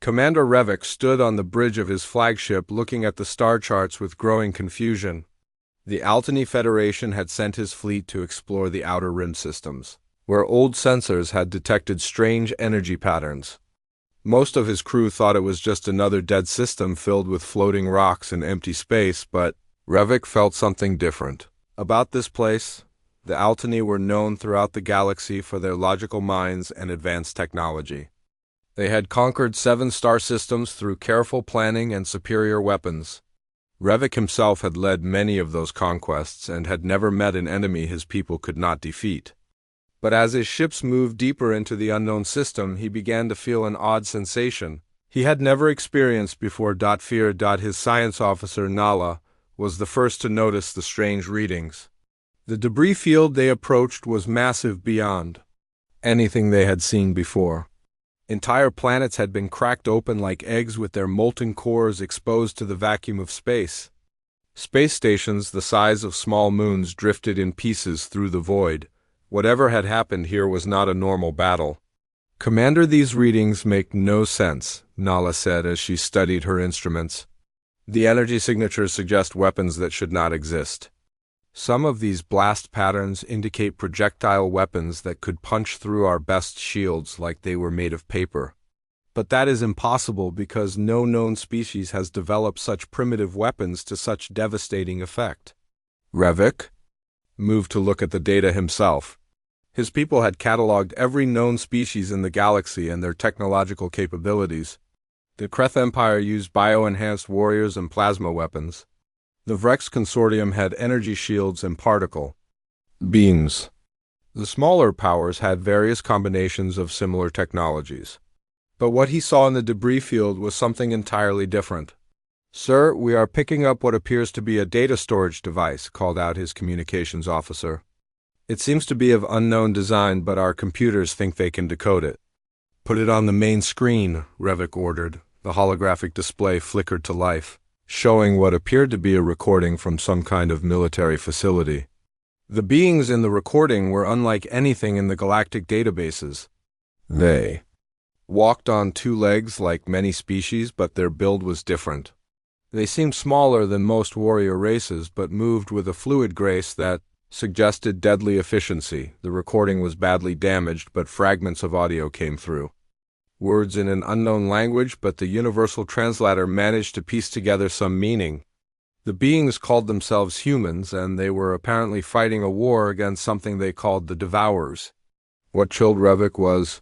Commander Revik stood on the bridge of his flagship looking at the star charts with growing confusion. The Altany Federation had sent his fleet to explore the Outer Rim systems, where old sensors had detected strange energy patterns. Most of his crew thought it was just another dead system filled with floating rocks and empty space, but Revik felt something different. About this place, the Altany were known throughout the galaxy for their logical minds and advanced technology. They had conquered 7 star systems through careful planning and superior weapons. Revik himself had led many of those conquests and had never met an enemy his people could not defeat. But as his ships moved deeper into the unknown system, he began to feel an odd sensation he had never experienced before. Fear. His science officer, Nala, was the first to notice the strange readings. The debris field they approached was massive beyond anything they had seen before. Entire planets had been cracked open like eggs with their molten cores exposed to the vacuum of space. Space stations the size of small moons drifted in pieces through the void. Whatever had happened here was not a normal battle. "Commander, these readings make no sense," Nala said as she studied her instruments. "The energy signatures suggest weapons that should not exist. Some of these blast patterns indicate projectile weapons that could punch through our best shields like they were made of paper. But that is impossible because no known species has developed such primitive weapons to such devastating effect." Revik moved to look at the data himself. His people had cataloged every known species in the galaxy and their technological capabilities. The Kreth Empire used bio-enhanced warriors and plasma weapons. The Vrex Consortium had energy shields and particle beams. The smaller powers had various combinations of similar technologies. But what he saw in the debris field was something entirely different. "Sir, we are picking up what appears to be a data storage device," called out his communications officer. "It seems to be of unknown design, but our computers think they can decode it." "Put it on the main screen," Revik ordered. The holographic display flickered to life, showing what appeared to be a recording from some kind of military facility. The beings in the recording were unlike anything in the galactic databases. They walked on 2 legs like many species, but their build was different. They seemed smaller than most warrior races, but moved with a fluid grace that suggested deadly efficiency. The recording was badly damaged, but fragments of audio came through. Words in an unknown language, but the universal translator managed to piece together some meaning. The beings called themselves humans, and they were apparently fighting a war against something they called the Devourers. What chilled Revik was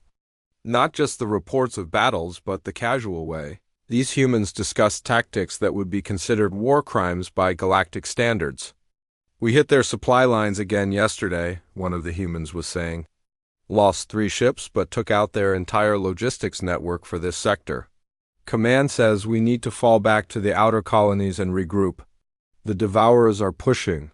not just the reports of battles, but the casual way these humans discussed tactics that would be considered war crimes by galactic standards. "We hit their supply lines again yesterday," one of the humans was saying. "Lost 3 ships, but took out their entire logistics network for this sector. Command says we need to fall back to the outer colonies and regroup. The Devourers are pushing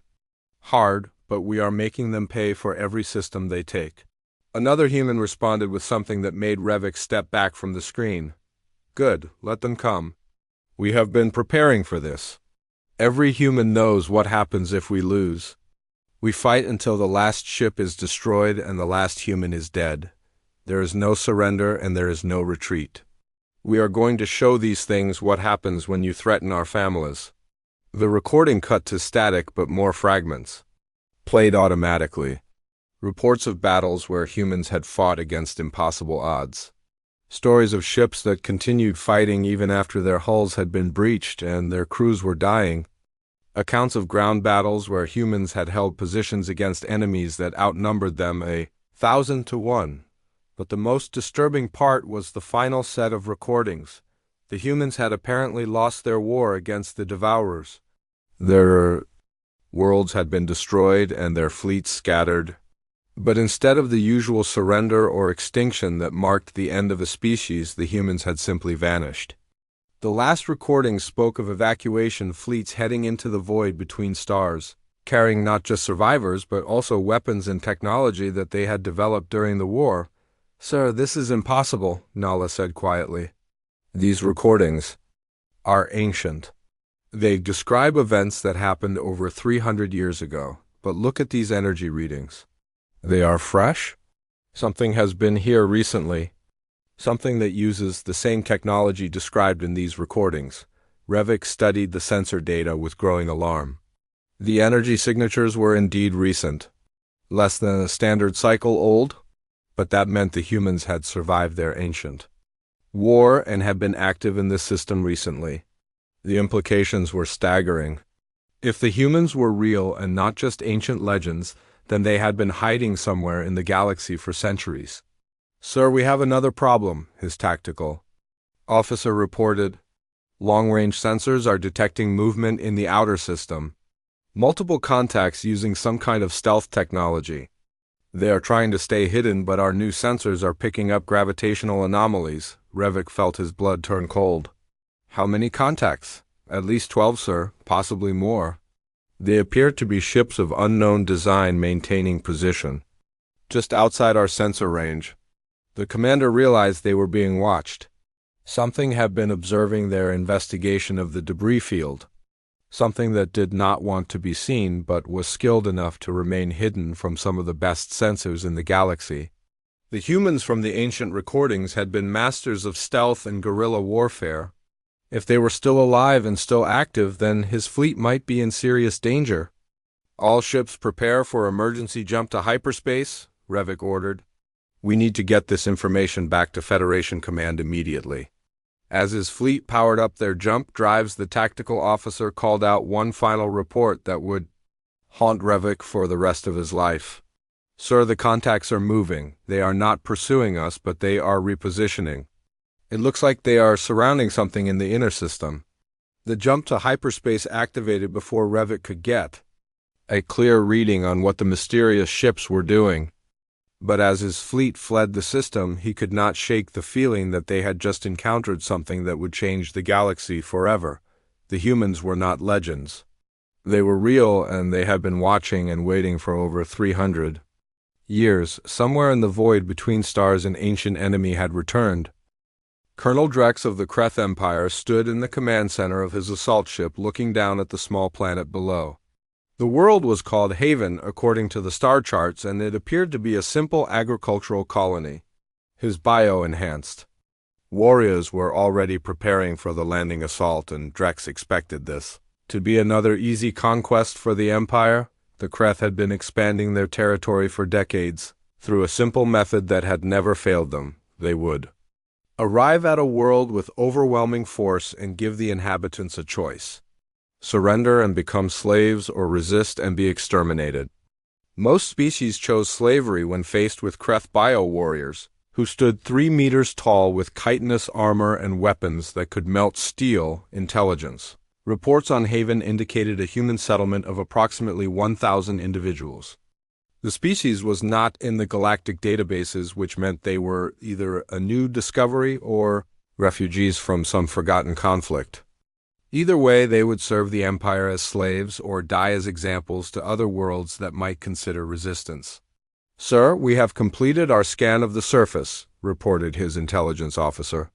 hard, but we are making them pay for every system they take." Another human responded with something that made Revik step back from the screen. "Good, let them come. We have been preparing for this. Every human knows what happens if we lose. We fight until the last ship is destroyed and the last human is dead. There is no surrender and there is no retreat. We are going to show these things what happens when you threaten our families." The recording cut to static but more fragments, played automatically. Reports of battles where humans had fought against impossible odds. Stories of ships that continued fighting even after their hulls had been breached and their crews were dying. Accounts of ground battles where humans had held positions against enemies that outnumbered them 1,000 to 1. But the most disturbing part was the final set of recordings. The humans had apparently lost their war against the Devourers. Their worlds had been destroyed and their fleets scattered. But instead of the usual surrender or extinction that marked the end of a species, the humans had simply vanished. The last recording spoke of evacuation fleets heading into the void between stars, carrying not just survivors but also weapons and technology that they had developed during the war. "Sir, this is impossible," Nala said quietly. "These recordings are ancient. They describe events that happened over 300 years ago, but look at these energy readings. They are fresh? Something has been here recently. something that uses the same technology described in these recordings. Revik studied the sensor data with growing alarm. The energy signatures were indeed recent, less than a standard cycle old, but that meant the humans had survived their ancient war and had been active in this system recently. The implications were staggering. If the humans were real and not just ancient legends, then they had been hiding somewhere in the galaxy for centuries. "Sir, we have another problem," his tactical officer reported. "Long-range sensors are detecting movement in the outer system. Multiple contacts using some kind of stealth technology. They are trying to stay hidden, but our new sensors are picking up gravitational anomalies." Revik felt his blood turn cold. "How many contacts?" "At least 12, sir, possibly more. They appear to be ships of unknown design maintaining position just outside our sensor range." The commander realized they were being watched. Something had been observing their investigation of the debris field. Something that did not want to be seen but was skilled enough to remain hidden from some of the best sensors in the galaxy. The humans from the ancient recordings had been masters of stealth and guerrilla warfare. If they were still alive and still active, then his fleet might be in serious danger. "All ships prepare for emergency jump to hyperspace," Revik ordered. "We need to get this information back to Federation Command immediately." As his fleet powered up their jump drives, the tactical officer called out one final report that would haunt Revik for the rest of his life. "Sir, the contacts are moving. They are not pursuing us, but they are repositioning. It looks like they are surrounding something in the inner system." The jump to hyperspace activated before Revik could get a clear reading on what the mysterious ships were doing. But as his fleet fled the system, he could not shake the feeling that they had just encountered something that would change the galaxy forever. The humans were not legends. They were real, and they had been watching and waiting for over 300 years. Somewhere in the void between stars, an ancient enemy had returned. Colonel Drex of the Kreth Empire stood in the command center of his assault ship, looking down at the small planet below. The world was called Haven according to the star charts, and it appeared to be a simple agricultural colony. His bio enhanced. Warriors were already preparing for the landing assault, and Drex expected this to be another easy conquest for the Empire. The Kreth had been expanding their territory for decades. Through a simple method that had never failed them, they would arrive at a world with overwhelming force and give the inhabitants a choice: surrender and become slaves, or resist and be exterminated. Most species chose slavery when faced with Kreth bio-warriors, who stood 3 meters tall with chitinous armor and weapons that could melt steel. Intelligence reports on Haven indicated a human settlement of approximately 1,000 individuals. The species was not in the galactic databases, which meant they were either a new discovery or refugees from some forgotten conflict. Either way, they would serve the Empire as slaves or die as examples to other worlds that might consider resistance. "Sir, we have completed our scan of the surface," reported his intelligence officer.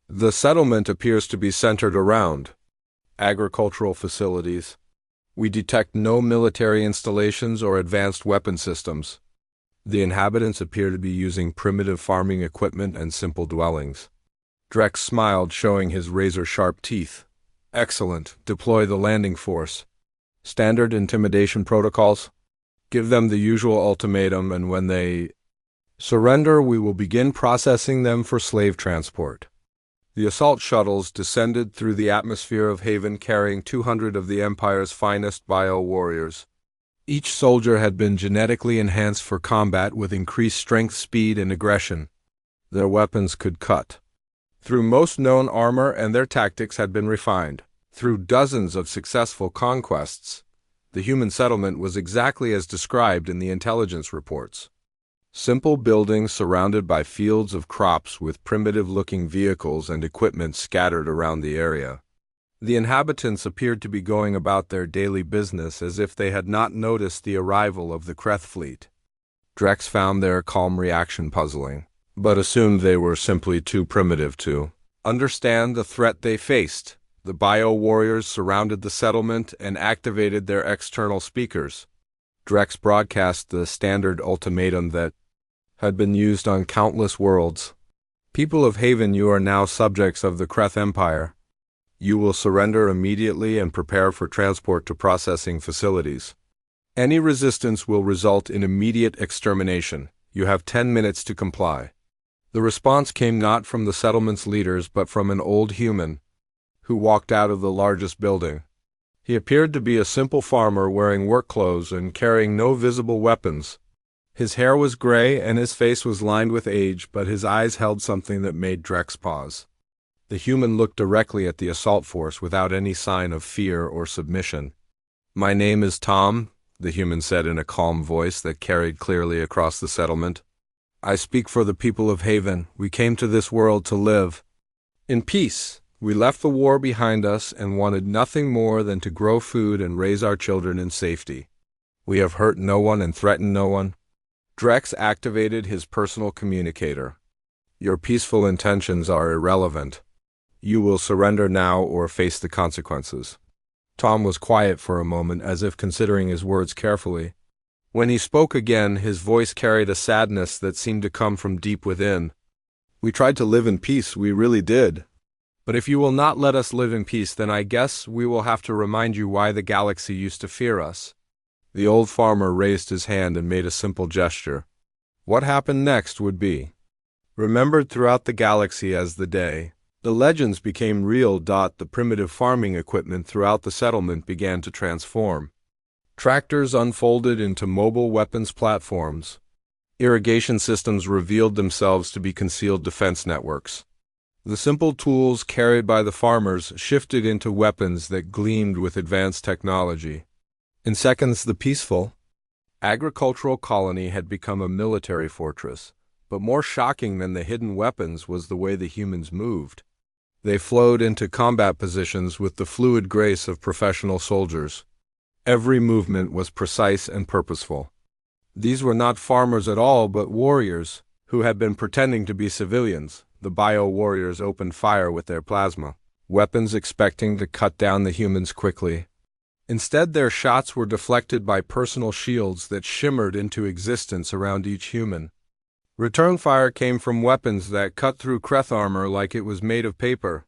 "The settlement appears to be centered around agricultural facilities. We detect no military installations or advanced weapon systems. The inhabitants appear to be using primitive farming equipment and simple dwellings." Drex smiled, showing his razor-sharp teeth. "Excellent. Deploy the landing force. Standard intimidation protocols. Give them the usual ultimatum, and when they surrender, we will begin processing them for slave transport." The assault shuttles descended through the atmosphere of Haven, carrying 200 of the Empire's finest bio-warriors. Each soldier had been genetically enhanced for combat with increased strength, speed, and aggression. Their weapons could cut through most known armor, and their tactics had been refined. Through dozens of successful conquests, the human settlement was exactly as described in the intelligence reports. Simple buildings surrounded by fields of crops with primitive-looking vehicles and equipment scattered around the area. The inhabitants appeared to be going about their daily business as if they had not noticed the arrival of the Kreth fleet. Drex found their calm reaction puzzling, but assumed they were simply too primitive to understand the threat they faced. The bio-warriors surrounded the settlement and activated their external speakers. Drex broadcast the standard ultimatum that had been used on countless worlds: People of Haven, you are now subjects of the Kreth Empire. You will surrender immediately and prepare for transport to processing facilities. Any resistance will result in immediate extermination. You have 10 minutes to comply. The response came not from the settlement's leaders but from an old human who walked out of the largest building. He appeared to be a simple farmer wearing work clothes and carrying no visible weapons. His hair was gray and his face was lined with age, but his eyes held something that made Drex pause. The human looked directly at the assault force without any sign of fear or submission. "My name is Tom," the human said in a calm voice that carried clearly across the settlement. "I speak for the people of Haven. We came to this world to live in peace. We left the war behind us and wanted nothing more than to grow food and raise our children in safety. We have hurt no one and threatened no one." Drex activated his personal communicator. "Your peaceful intentions are irrelevant. You will surrender now or face the consequences." Tom was quiet for a moment, as if considering his words carefully. When he spoke again, his voice carried a sadness that seemed to come from deep within. "We tried to live in peace, we really did. But if you will not let us live in peace, then I guess we will have to remind you why the galaxy used to fear us." The old farmer raised his hand and made a simple gesture. What happened next would be remembered throughout the galaxy as the day the legends became real. The primitive farming equipment throughout the settlement began to transform. Tractors unfolded into mobile weapons platforms. Irrigation systems revealed themselves to be concealed defense networks. The simple tools carried by the farmers shifted into weapons that gleamed with advanced technology. In seconds, the peaceful, agricultural colony had become a military fortress, but more shocking than the hidden weapons was the way the humans moved. They flowed into combat positions with the fluid grace of professional soldiers. Every movement was precise and purposeful. These were not farmers at all, but warriors who had been pretending to be civilians. The bio-warriors opened fire with their plasma weapons, expecting to cut down the humans quickly. Instead, their shots were deflected by personal shields that shimmered into existence around each human. Return fire came from weapons that cut through Kreth armor like it was made of paper.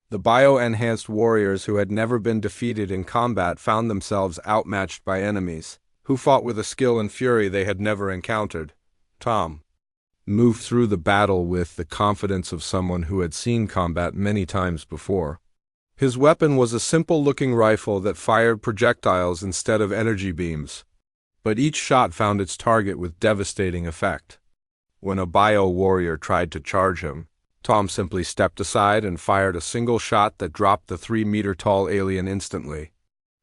The bio-enhanced warriors who had never been defeated in combat found themselves outmatched by enemies who fought with a skill and fury they had never encountered. Tom moved through the battle with the confidence of someone who had seen combat many times before. His weapon was a simple-looking rifle that fired projectiles instead of energy beams, but each shot found its target with devastating effect. When a bio-warrior tried to charge him, Tom simply stepped aside and fired a single shot that dropped the 3-meter-tall alien instantly.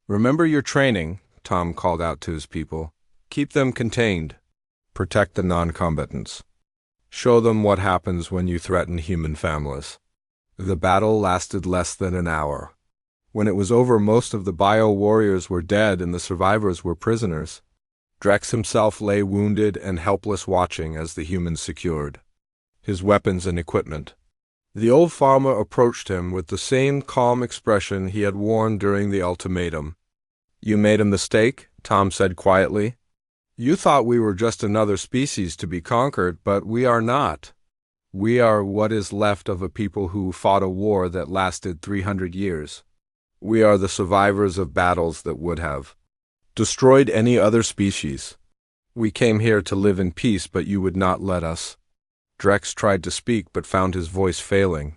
"Remember your training," Tom called out to his people. "Keep them contained. Protect the non-combatants. Show them what happens when you threaten human families." The battle lasted less than an hour. When it was over, most of the bio-warriors were dead and the survivors were prisoners. Drex himself lay wounded and helpless, watching as the humans secured his weapons and equipment. The old farmer approached him with the same calm expression he had worn during the ultimatum. "You made a mistake," Tom said quietly. "You thought we were just another species to be conquered, but we are not. We are what is left of a people who fought a war that lasted 300 years. We are the survivors of battles that would have destroyed any other species. We came here to live in peace, but you would not let us." Drex tried to speak but found his voice failing.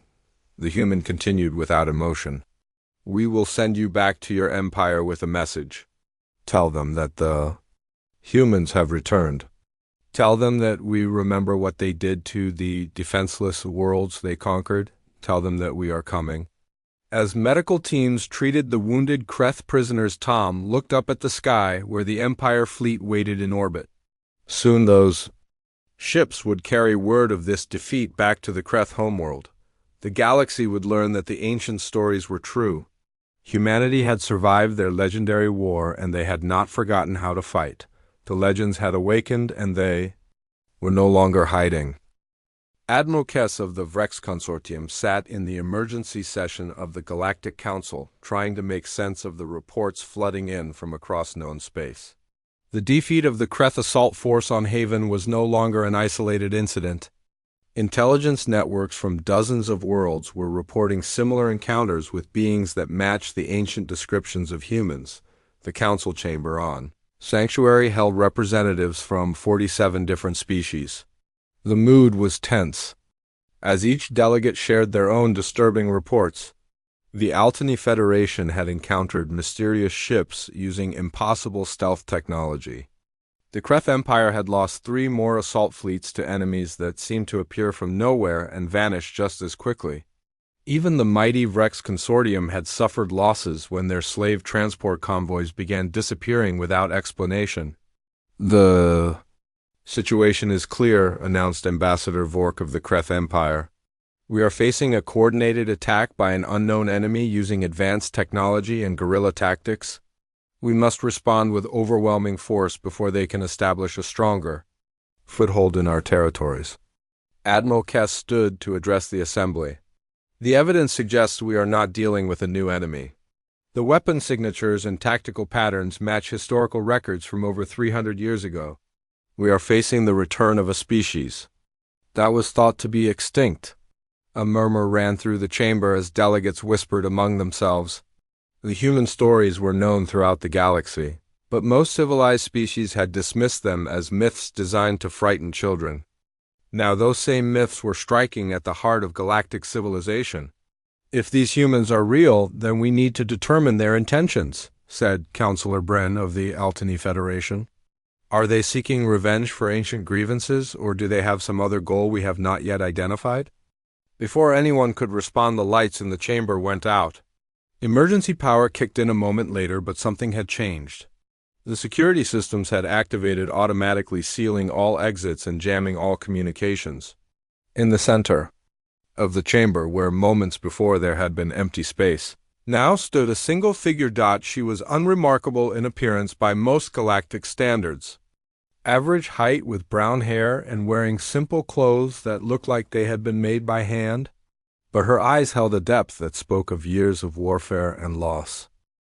The human continued without emotion. "We will send you back to your empire with a message. Tell them that the humans have returned. Tell them that we remember what they did to the defenseless worlds they conquered. Tell them that we are coming." As medical teams treated the wounded Kreth prisoners, Tom looked up at the sky where the Empire fleet waited in orbit. Soon those ships would carry word of this defeat back to the Kreth homeworld. The galaxy would learn that the ancient stories were true. Humanity had survived their legendary war, and they had not forgotten how to fight. The legends had awakened, and they were no longer hiding. Admiral Kess of the Vrex Consortium sat in the emergency session of the Galactic Council, trying to make sense of the reports flooding in from across known space. The defeat of the Kreth assault force on Haven was no longer an isolated incident. Intelligence networks from dozens of worlds were reporting similar encounters with beings that matched the ancient descriptions of humans. The council chamber on Sanctuary held representatives from 47 different species. The mood was tense, as each delegate shared their own disturbing reports. The Altany Federation had encountered mysterious ships using impossible stealth technology. The Kreth Empire had lost 3 more assault fleets to enemies that seemed to appear from nowhere and vanish just as quickly. Even the mighty Rex Consortium had suffered losses when their slave transport convoys began disappearing without explanation. The situation is clear, announced Ambassador Vork of the Kreth Empire. We are facing a coordinated attack by an unknown enemy using advanced technology and guerrilla tactics. We must respond with overwhelming force before they can establish a stronger foothold in our territories. Admiral Kess stood to address the assembly. The evidence suggests we are not dealing with a new enemy. The weapon signatures and tactical patterns match historical records from over 300 years ago. We are facing the return of a species that was thought to be extinct. A murmur ran through the chamber as delegates whispered among themselves. The human stories were known throughout the galaxy, but most civilized species had dismissed them as myths designed to frighten children. Now those same myths were striking at the heart of galactic civilization. If these humans are real, then we need to determine their intentions, said Councillor Bren of the Altany Federation. Are they seeking revenge for ancient grievances, or do they have some other goal we have not yet identified? Before anyone could respond, the lights in the chamber went out. Emergency power kicked in a moment later, but something had changed. The security systems had activated, automatically sealing all exits and jamming all communications. In the center of the chamber, where moments before there had been empty space, now stood a single-figure dot. She was unremarkable in appearance by most galactic standards. Average height, with brown hair and wearing simple clothes that looked like they had been made by hand. But her eyes held a depth that spoke of years of warfare and loss.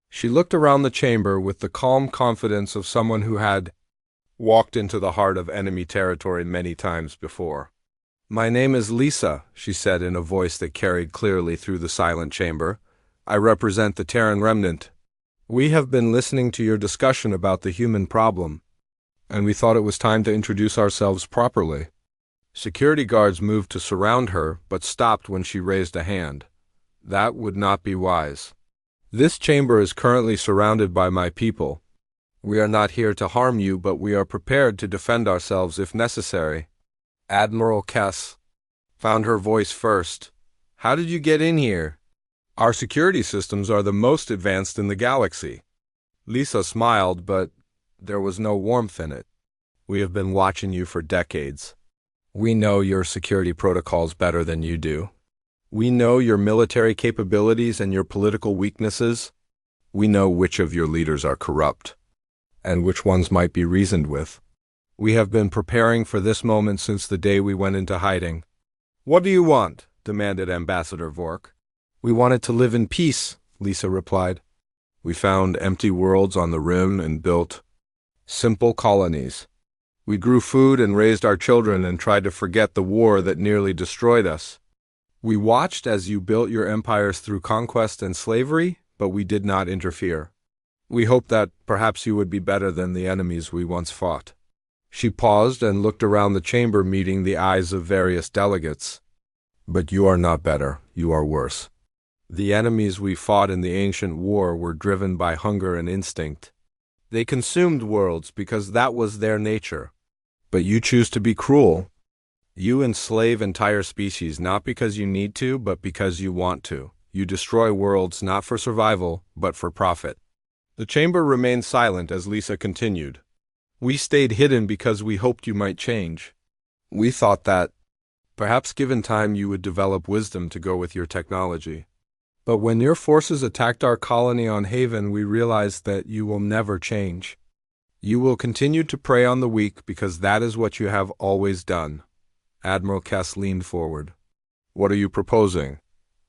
She looked around the chamber with the calm confidence of someone who had walked into the heart of enemy territory many times before. "My name is Lisa," she said in a voice that carried clearly through the silent chamber. "I represent the Terran Remnant. We have been listening to your discussion about the human problem, and we thought it was time to introduce ourselves properly." Security guards moved to surround her, but stopped when she raised a hand. That would not be wise. "This chamber is currently surrounded by my people. We are not here to harm you, but we are prepared to defend ourselves if necessary." Admiral Kess found her voice first. "How did you get in here?" "Our security systems are the most advanced in the galaxy." Lisa smiled, but there was no warmth in it. "We have been watching you for decades. We know your security protocols better than you do. We know your military capabilities and your political weaknesses. We know which of your leaders are corrupt, and which ones might be reasoned with. We have been preparing for this moment since the day we went into hiding." "What do you want?" demanded Ambassador Vork. "We wanted to live in peace," Lisa replied. "We found empty worlds on the rim and built simple colonies. We grew food and raised our children and tried to forget the war that nearly destroyed us. We watched as you built your empires through conquest and slavery, but we did not interfere. We hoped that perhaps you would be better than the enemies we once fought." She paused and looked around the chamber, meeting the eyes of various delegates. "But you are not better, you are worse. The enemies we fought in the ancient war were driven by hunger and instinct. They consumed worlds because that was their nature. But you choose to be cruel. You enslave entire species not because you need to, but because you want to. You destroy worlds not for survival, but for profit." The chamber remained silent as Lisa continued. "We stayed hidden because we hoped you might change. We thought that, perhaps given time, you would develop wisdom to go with your technology. But when your forces attacked our colony on Haven, we realized that you will never change. You will continue to prey on the weak because that is what you have always done." Admiral Kess leaned forward. "What are you proposing?"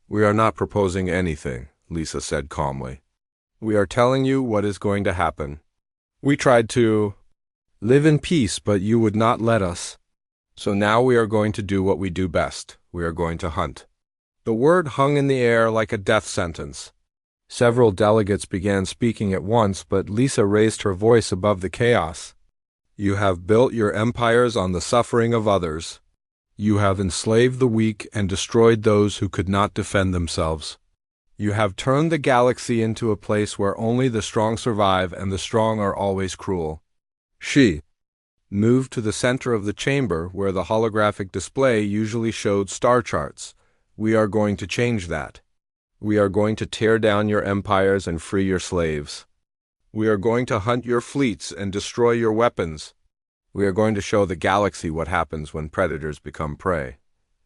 "We are not proposing anything," Lisa said calmly. "We are telling you what is going to happen. We tried to live in peace, but you would not let us. So now we are going to do what we do best. We are going to hunt. The word hung in the air like a death sentence. Several delegates began speaking at once, but Lisa raised her voice above the chaos. You have built your empires on the suffering of others. You have enslaved the weak and destroyed those who could not defend themselves. You have turned the galaxy into a place where only the strong survive and the strong are always cruel. She moved to the center of the chamber where the holographic display usually showed star charts. We are going to change that. We are going to tear down your empires and free your slaves. We are going to hunt your fleets and destroy your weapons. We are going to show the galaxy what happens when predators become prey.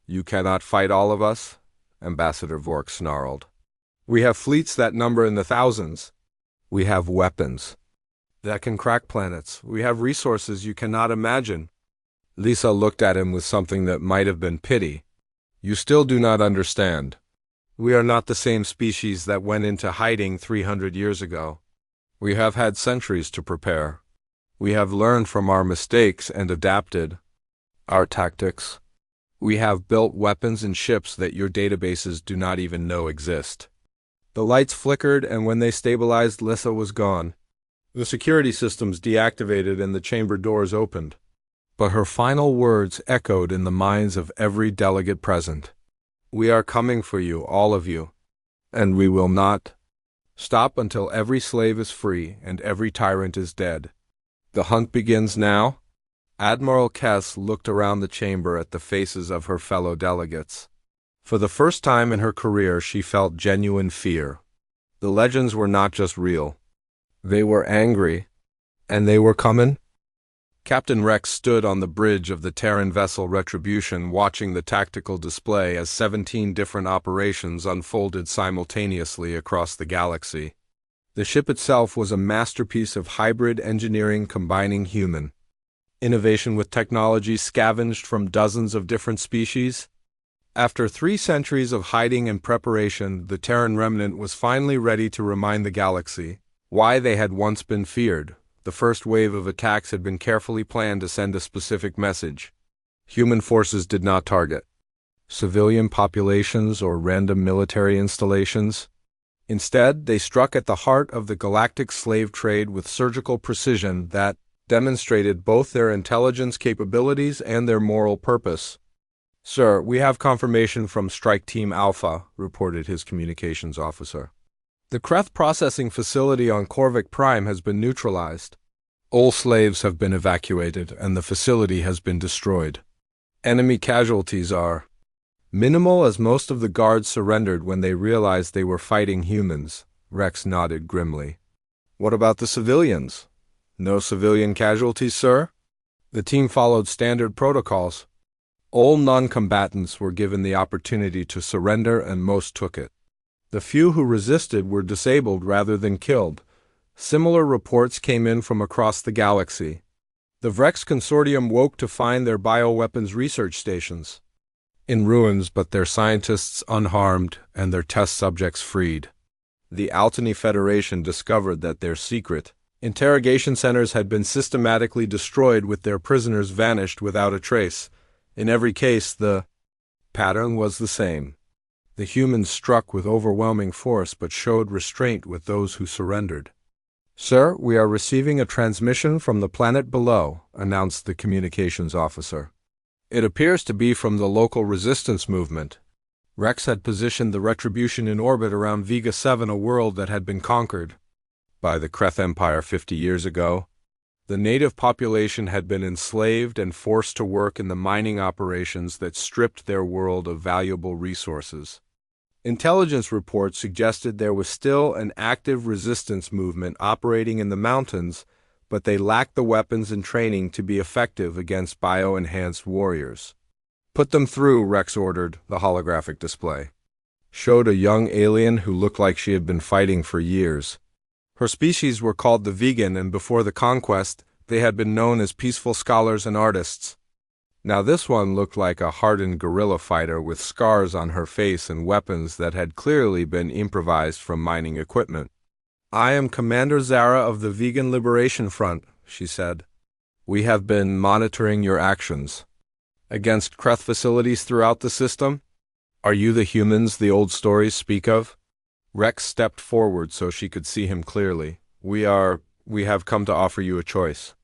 You cannot fight all of us, Ambassador Vork snarled. We have fleets that number in the thousands. We have weapons that can crack planets. We have resources you cannot imagine. Lisa looked at him with something that might have been pity. You still do not understand. We are not the same species that went into hiding 300 years ago. We have had centuries to prepare. We have learned from our mistakes and adapted our tactics. We have built weapons and ships that your databases do not even know exist. The lights flickered, and when they stabilized, Lisa was gone. The security systems deactivated and the chamber doors opened. But her final words echoed in the minds of every delegate present. We are coming for you, all of you. And we will not stop until every slave is free and every tyrant is dead. The hunt begins now. Admiral Kess looked around the chamber at the faces of her fellow delegates. For the first time in her career, she felt genuine fear. The legends were not just real. They were angry. And they were coming. Captain Rex stood on the bridge of the Terran vessel Retribution, watching the tactical display as 17 different operations unfolded simultaneously across the galaxy. The ship itself was a masterpiece of hybrid engineering combining human innovation with technology scavenged from dozens of different species. After 3 centuries of hiding and preparation, the Terran remnant was finally ready to remind the galaxy why they had once been feared. The first wave of attacks had been carefully planned to send a specific message. Human forces did not target civilian populations or random military installations. Instead, they struck at the heart of the galactic slave trade with surgical precision that demonstrated both their intelligence capabilities and their moral purpose. Sir, we have confirmation from Strike Team Alpha, reported his communications officer. The Kreth processing facility on Corvic Prime has been neutralized. All slaves have been evacuated, and the facility has been destroyed. Enemy casualties are minimal, as most of the guards surrendered when they realized they were fighting humans. Rex nodded grimly. What about the civilians? No civilian casualties, sir? The team followed standard protocols. All non-combatants were given the opportunity to surrender, and most took it. The few who resisted were disabled rather than killed. Similar reports came in from across the galaxy. The Vrex Consortium woke to find their bioweapons research stations in ruins, but their scientists unharmed and their test subjects freed. The Altany Federation discovered that their secret interrogation centers had been systematically destroyed, with their prisoners vanished without a trace. In every case, the pattern was the same. The humans struck with overwhelming force but showed restraint with those who surrendered. Sir, we are receiving a transmission from the planet below, announced the communications officer. It appears to be from the local resistance movement. Rex had positioned the Retribution in orbit around Vega 7, a world that had been conquered by the Kreth Empire 50 years ago. The native population had been enslaved and forced to work in the mining operations that stripped their world of valuable resources. Intelligence reports suggested there was still an active resistance movement operating in the mountains, but they lacked the weapons and training to be effective against bio-enhanced warriors. Put them through, Rex ordered. The holographic display showed a young alien who looked like she had been fighting for years. Her species were called the Vegan, and before the conquest, they had been known as peaceful scholars and artists. Now this one looked like a hardened guerrilla fighter with scars on her face and weapons that had clearly been improvised from mining equipment. I am Commander Zara of the Vegan Liberation Front, she said. We have been monitoring your actions. against Kreth facilities throughout the system? Are you the humans the old stories speak of? Rex stepped forward so she could see him clearly. We have come to offer you a choice.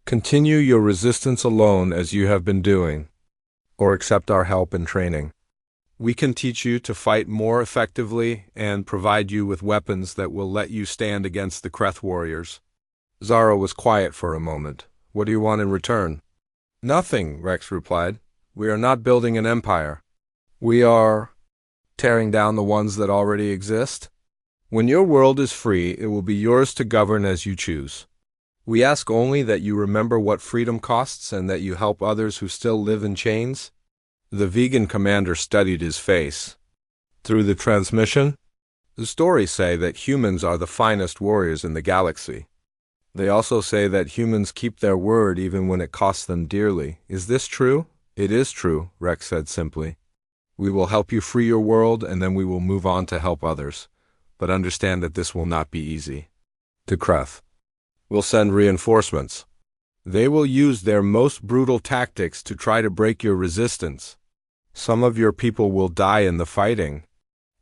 Continue your resistance alone as you have been doing, or accept our help and training. We can teach you to fight more effectively and provide you with weapons that will let you stand against the Kreth warriors. Zara was quiet for a moment. What do you want in return? Nothing, Rex replied. We are not building an empire. We are tearing down the ones that already exist. When your world is free, it will be yours to govern as you choose. We ask only that you remember what freedom costs and that you help others who still live in chains. The vegan commander studied his face. Through the transmission, the stories say that humans are the finest warriors in the galaxy. They also say that humans keep their word even when it costs them dearly. Is this true? It is true, Rex said simply. We will help you free your world, and then we will move on to help others. But understand that this will not be easy. To Kreth, we'll send reinforcements. They will use their most brutal tactics to try to break your resistance. Some of your people will die in the fighting.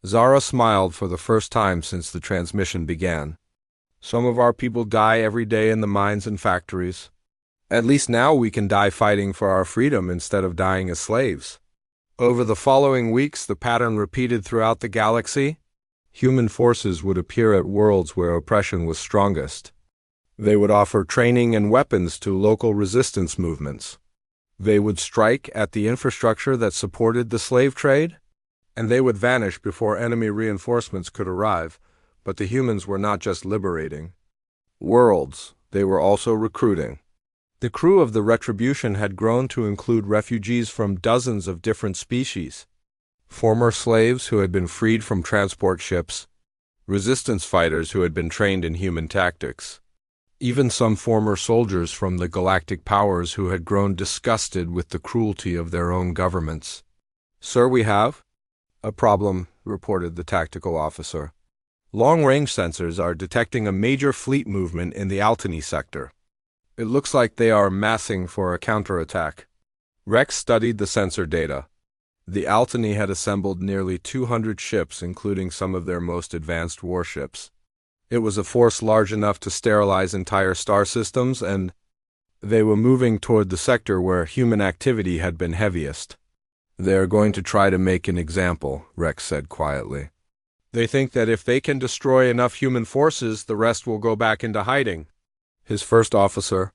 Zara smiled for the first time since the transmission began. Some of our people die every day in the mines and factories. At least now we can die fighting for our freedom instead of dying as slaves. Over the following weeks, the pattern repeated throughout the galaxy. Human forces would appear at worlds where oppression was strongest. They would offer training and weapons to local resistance movements. They would strike at the infrastructure that supported the slave trade, and they would vanish before enemy reinforcements could arrive. But the humans were not just liberating worlds, they were also recruiting. The crew of the Retribution had grown to include refugees from dozens of different species, former slaves who had been freed from transport ships, resistance fighters who had been trained in human tactics, even some former soldiers from the galactic powers who had grown disgusted with the cruelty of their own governments. Sir, we have a problem, reported the tactical officer. Long-range sensors are detecting a major fleet movement in the Altany sector. It looks like they are massing for a counterattack. Rex studied the sensor data. The Altany had assembled nearly 200 ships, including some of their most advanced warships. It was a force large enough to sterilize entire star systems, and they were moving toward the sector where human activity had been heaviest. They are going to try to make an example, Rex said quietly. They think that if they can destroy enough human forces, the rest will go back into hiding. His first officer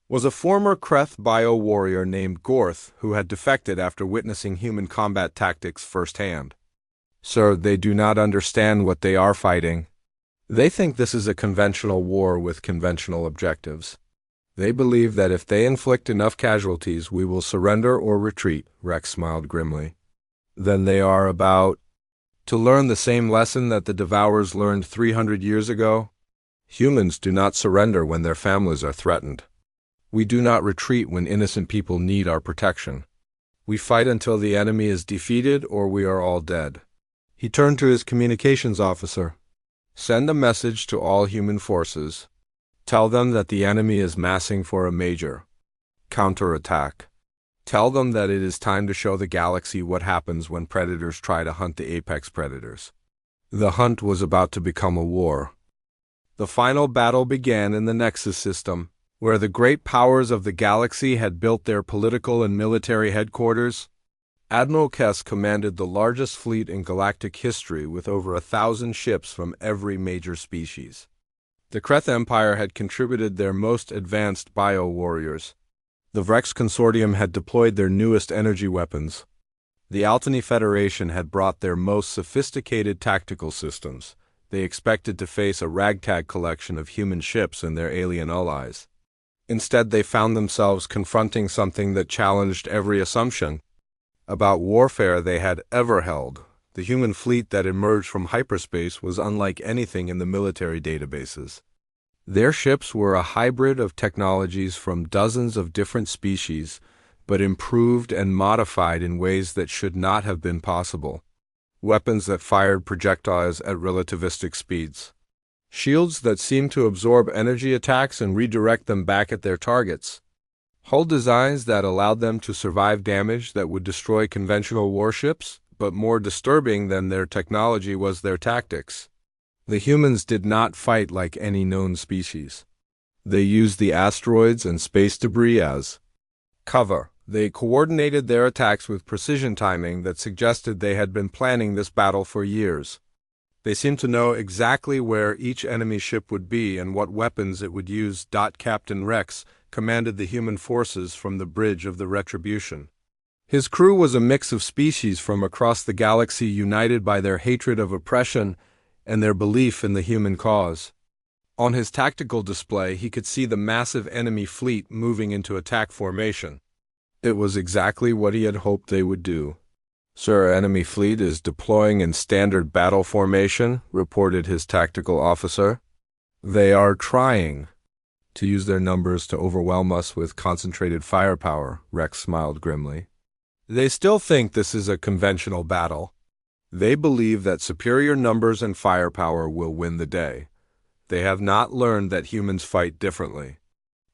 was a former Kreth bio-warrior named Gorth, who had defected after witnessing human combat tactics firsthand. Sir, they do not understand what they are fighting. They think this is a conventional war with conventional objectives. They believe that if they inflict enough casualties, we will surrender or retreat, Rex smiled grimly. Then they are about to learn the same lesson that the Devourers learned 300 years ago. Humans do not surrender when their families are threatened. We do not retreat when innocent people need our protection. We fight until the enemy is defeated or we are all dead. He turned to his communications officer. Send a message to all human forces. Tell them that the enemy is massing for a major counterattack. Tell them that it is time to show the galaxy what happens when predators try to hunt the apex predators. The hunt was about to become a war. The final battle began in the Nexus system, where the great powers of the galaxy had built their political and military headquarters. Admiral Kess commanded the largest fleet in galactic history with over 1,000 ships from every major species. The Kreth Empire had contributed their most advanced bio-warriors. The Vrex Consortium had deployed their newest energy weapons. The Altany Federation had brought their most sophisticated tactical systems. They expected to face a ragtag collection of human ships and their alien allies. Instead, they found themselves confronting something that challenged every assumption about warfare they had ever held. The human fleet that emerged from hyperspace was unlike anything in the military databases. Their ships were a hybrid of technologies from dozens of different species, but improved and modified in ways that should not have been possible. Weapons that fired projectiles at relativistic speeds. Shields that seemed to absorb energy attacks and redirect them back at their targets. Hull designs that allowed them to survive damage that would destroy conventional warships, but more disturbing than their technology was their tactics. The humans did not fight like any known species. They used the asteroids and space debris as cover. They coordinated their attacks with precision timing that suggested they had been planning this battle for years. They seemed to know exactly where each enemy ship would be and what weapons it would use. Captain Rex commanded the human forces from the bridge of the Retribution. His crew was a mix of species from across the galaxy united by their hatred of oppression and their belief in the human cause. On his tactical display, he could see the massive enemy fleet moving into attack formation. It was exactly what he had hoped they would do. "Sir, enemy fleet is deploying in standard battle formation," reported his tactical officer. "They are trying to use their numbers to overwhelm us with concentrated firepower," Rex smiled grimly. "They still think this is a conventional battle. They believe that superior numbers and firepower will win the day. They have not learned that humans fight differently."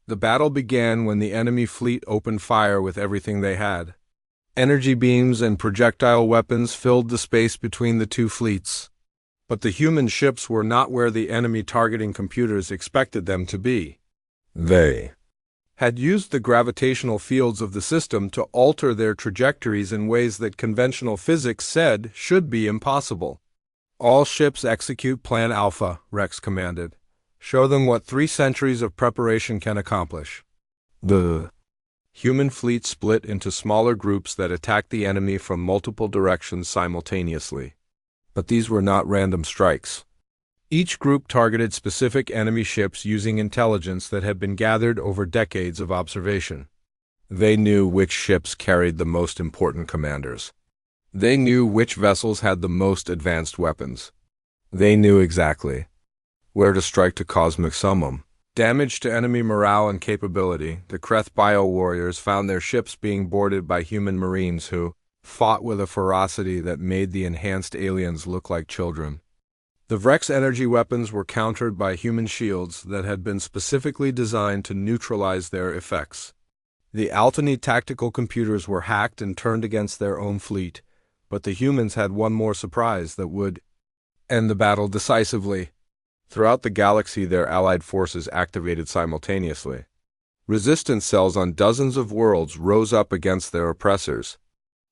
The battle began when the enemy fleet opened fire with everything they had. Energy beams and projectile weapons filled the space between the two fleets. But the human ships were not where the enemy targeting computers expected them to be. They had used the gravitational fields of the system to alter their trajectories in ways that conventional physics said should be impossible. "All ships execute Plan Alpha," Rex commanded. "Show them what 3 centuries of preparation can accomplish." The human fleet split into smaller groups that attacked the enemy from multiple directions simultaneously. But these were not random strikes. Each group targeted specific enemy ships using intelligence that had been gathered over decades of observation. They knew which ships carried the most important commanders. They knew which vessels had the most advanced weapons. They knew exactly where to strike to cosmic summum. Damage to enemy morale and capability, the Kreth bio-warriors found their ships being boarded by human marines who fought with a ferocity that made the enhanced aliens look like children. The Vrex energy weapons were countered by human shields that had been specifically designed to neutralize their effects. The Altany tactical computers were hacked and turned against their own fleet, but the humans had one more surprise that would end the battle decisively. Throughout the galaxy, their allied forces activated simultaneously. Resistance cells on dozens of worlds rose up against their oppressors.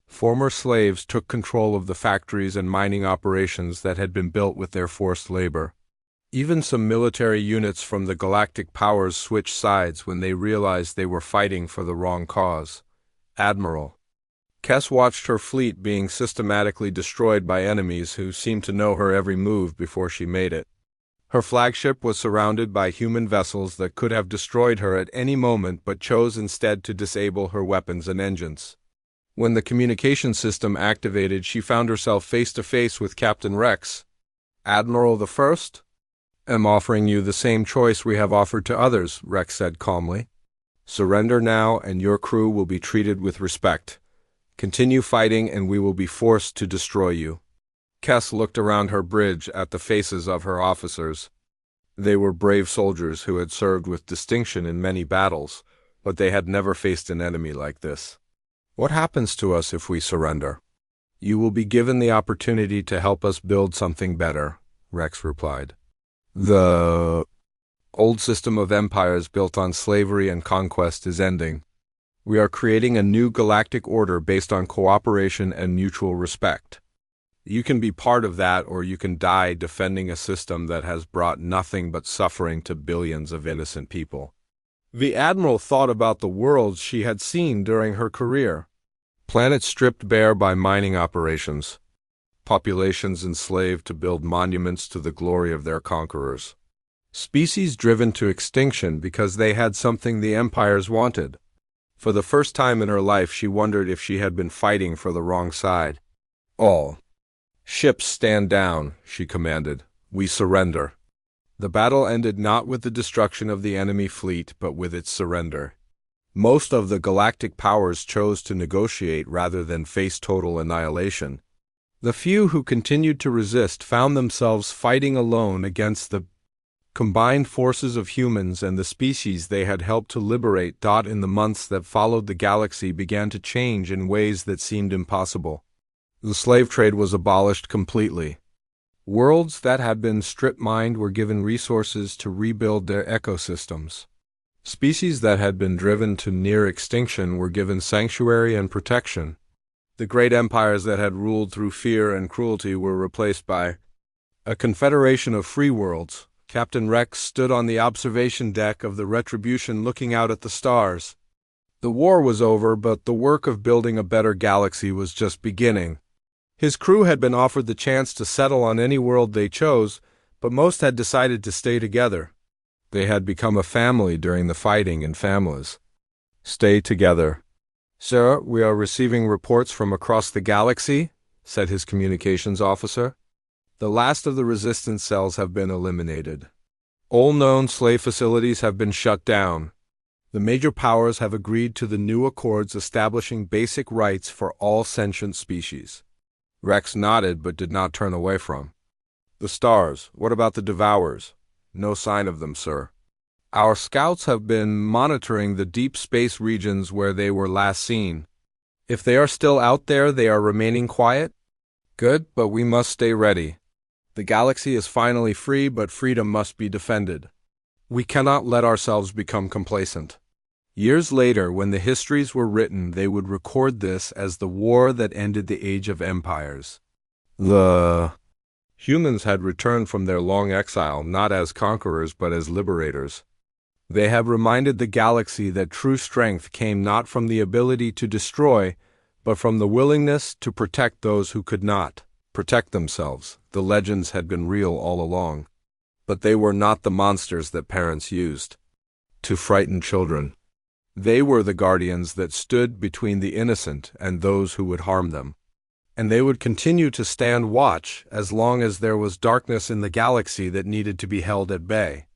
Former slaves took control of the factories and mining operations that had been built with their forced labor. Even some military units from the galactic powers switched sides when they realized they were fighting for the wrong cause. Admiral Kess watched her fleet being systematically destroyed by enemies who seemed to know her every move before she made it. Her flagship was surrounded by human vessels that could have destroyed her at any moment but chose instead to disable her weapons and engines. When the communication system activated, she found herself face to face with Captain Rex. "Admiral the First? I'm offering you the same choice we have offered to others," Rex said calmly. "Surrender now and your crew will be treated with respect. Continue fighting and we will be forced to destroy you." Kess looked around her bridge at the faces of her officers. They were brave soldiers who had served with distinction in many battles, but they had never faced an enemy like this. "What happens to us if we surrender?" "You will be given the opportunity to help us build something better," Rex replied. "The old system of empires built on slavery and conquest is ending. We are creating a new galactic order based on cooperation and mutual respect. You can be part of that, or you can die defending a system that has brought nothing but suffering to billions of innocent people." The Admiral thought about the worlds she had seen during her career. Planets stripped bare by mining operations. Populations enslaved to build monuments to the glory of their conquerors. Species driven to extinction because they had something the empires wanted. For the first time in her life, she wondered if she had been fighting for the wrong side. "All ships stand down," she commanded. "We surrender." The battle ended not with the destruction of the enemy fleet, but with its surrender. Most of the galactic powers chose to negotiate rather than face total annihilation. The few who continued to resist found themselves fighting alone against the Combined forces of humans and the species they had helped to liberate. In the months that followed, the galaxy began to change in ways that seemed impossible. The slave trade was abolished completely. Worlds that had been strip-mined were given resources to rebuild their ecosystems. Species that had been driven to near extinction were given sanctuary and protection. The great empires that had ruled through fear and cruelty were replaced by a confederation of free worlds. Captain Rex stood on the observation deck of the Retribution looking out at the stars. The war was over, but the work of building a better galaxy was just beginning. His crew had been offered the chance to settle on any world they chose, but most had decided to stay together. They had become a family during the fighting, and families stay together. "Sir, we are receiving reports from across the galaxy," said his communications officer. "The last of the resistance cells have been eliminated. All known slave facilities have been shut down. The major powers have agreed to the new accords establishing basic rights for all sentient species." Rex nodded but did not turn away from. "The stars, what about the Devourers?" "No sign of them, sir. Our scouts have been monitoring the deep space regions where they were last seen. If they are still out there, they are remaining quiet." "Good, but we must stay ready. The galaxy is finally free, but freedom must be defended. We cannot let ourselves become complacent." Years later, when the histories were written, they would record this as the war that ended the Age of Empires. The humans had returned from their long exile, not as conquerors but as liberators. They have reminded the galaxy that true strength came not from the ability to destroy, but from the willingness to protect those who could not protect themselves. The legends had been real all along. But they were not the monsters that parents used to frighten children. They were the guardians that stood between the innocent and those who would harm them. And they would continue to stand watch as long as there was darkness in the galaxy that needed to be held at bay.